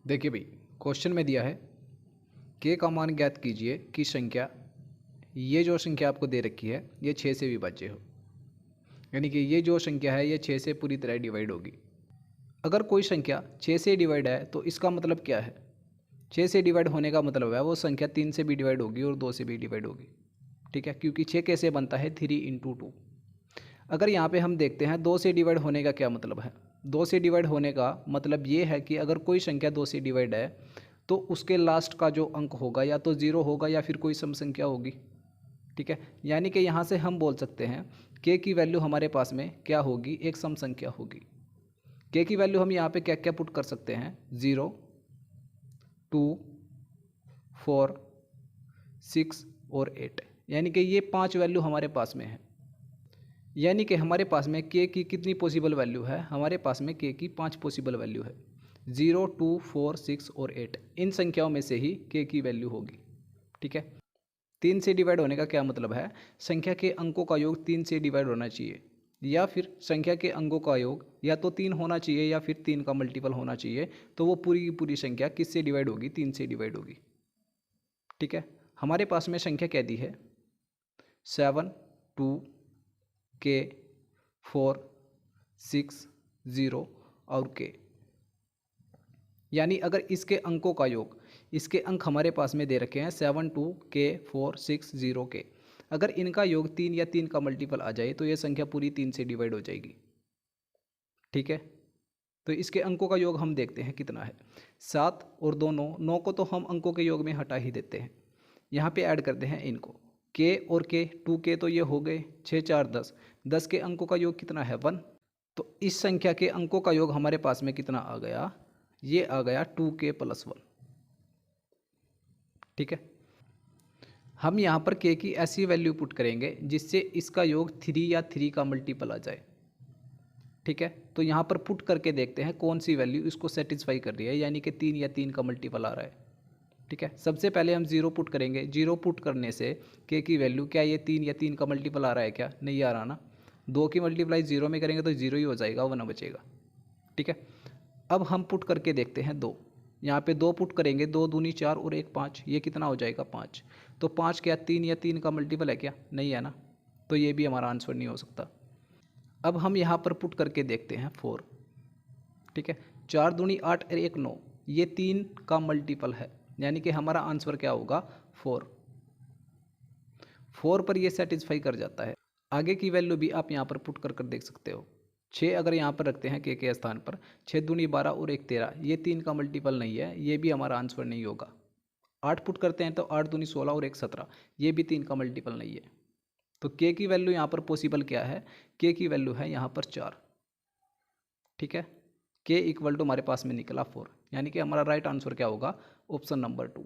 देखिए भाई, क्वेश्चन में दिया है के का मान ज्ञात कीजिए कि संख्या, ये जो संख्या आपको दे रखी है ये 6 से विभाज्य हो, यानी कि ये जो संख्या है ये 6 से पूरी तरह डिवाइड होगी। अगर कोई संख्या 6 से डिवाइड है तो इसका मतलब क्या है? 6 से डिवाइड होने का मतलब है वो संख्या 3 से भी डिवाइड होगी और 2 से भी डिवाइड होगी। ठीक है, क्योंकि 6 कैसे बनता है? 3 इंटू 2। अगर यहाँ पे हम देखते हैं 2 से डिवाइड होने का क्या मतलब है? 2 से डिवाइड होने का मतलब ये है कि अगर कोई संख्या 2 से डिवाइड है तो उसके लास्ट का जो अंक होगा या तो 0 होगा या फिर कोई सम संख्या होगी। ठीक है, यानी कि यहाँ से हम बोल सकते हैं के की वैल्यू हमारे पास में क्या होगी? एक सम संख्या होगी। के की वैल्यू हम यहाँ पे क्या क्या पुट कर सकते हैं? 0, 2, 4, 6 और 8, यानी कि ये 5 वैल्यू हमारे पास में है। यानी कि हमारे पास में के की कितनी पॉसिबल वैल्यू है? हमारे पास में के की 5 पॉसिबल वैल्यू है। 0, 2, 4, 6 और 8, इन संख्याओं में से ही के की वैल्यू होगी। ठीक है, 3 से डिवाइड होने का क्या मतलब है? संख्या के अंकों का योग 3 से डिवाइड होना चाहिए, या फिर संख्या के अंकों का योग या तो 3 होना चाहिए या फिर 3 का मल्टीपल होना चाहिए। तो वो पूरी की पूरी संख्या किससे डिवाइड होगी? 3 से डिवाइड होगी। ठीक है, हमारे पास में संख्या क्या दी है? 7, 2, के, 4, 6, 0 और के। यानी अगर इसके अंकों का योग, इसके अंक हमारे पास में दे रखे हैं 7, 2, के, 4, 6, 0 के, अगर इनका योग 3 या 3 का मल्टीपल आ जाए तो ये संख्या पूरी 3 से डिवाइड हो जाएगी। ठीक है, तो इसके अंकों का योग हम देखते हैं कितना है। 7 और 2 9, 9 को तो हम अंकों के योग में हटा ही देते हैं। यहाँ पे ऐड करते हैं इनको, के और के, 2 के तो ये हो गए 6, 4, 10, 10 के अंकों का योग कितना है? 1। तो इस संख्या के अंकों का योग हमारे पास में कितना आ गया? ये आ गया 2k + 1। ठीक है, हम यहाँ पर k की ऐसी वैल्यू पुट करेंगे जिससे इसका योग 3 या 3 का मल्टीपल आ जाए। ठीक है, तो यहाँ पर पुट करके देखते हैं कौन सी वैल्यू इसको सेटिस्फाई कर रही है, यानी कि 3 या 3 का मल्टीपल आ रहा है। ठीक है, सबसे पहले हम 0 पुट करेंगे। 0 पुट करने से k की वैल्यू, क्या ये 3 या 3 का मल्टीपल आ रहा है? क्या नहीं आ रहा ना। 2 की मल्टीप्लाई 0 में करेंगे तो 0 ही हो जाएगा, 1 बचेगा। ठीक है, अब हम पुट करके देखते हैं 2। यहाँ पे 2 पुट करेंगे, 2 दूनी 4 और 1 5, ये कितना हो जाएगा? 5। तो 5 क्या 3 या 3 का मल्टीपल है? क्या नहीं है ना, तो ये भी हमारा आंसर नहीं हो सकता। अब हम यहाँ पर पुट करके देखते हैं 4। ठीक है, 4 दूनी 8 और 1 9, ये 3 का मल्टीपल है, यानी कि हमारा आंसर क्या होगा? 4। 4 पर ये सेटिस्फाई कर जाता है। आगे की वैल्यू भी आप यहाँ पर पुट कर देख सकते हो। 6 अगर यहाँ पर रखते हैं के स्थान पर, 6 दूनी 12 और 1 13, ये 3 का मल्टीपल नहीं है, ये भी हमारा आंसर नहीं होगा। 8 पुट करते हैं तो 8 दूनी 16 और 1 17, ये भी 3 का मल्टीपल नहीं है। तो के की वैल्यू यहाँ पर पॉसिबल क्या है? के की वैल्यू है यहाँ पर 4। ठीक है, के इक्वल टू हमारे पास में निकला 4, यानी कि हमारा राइट आंसर क्या होगा? Option number 2।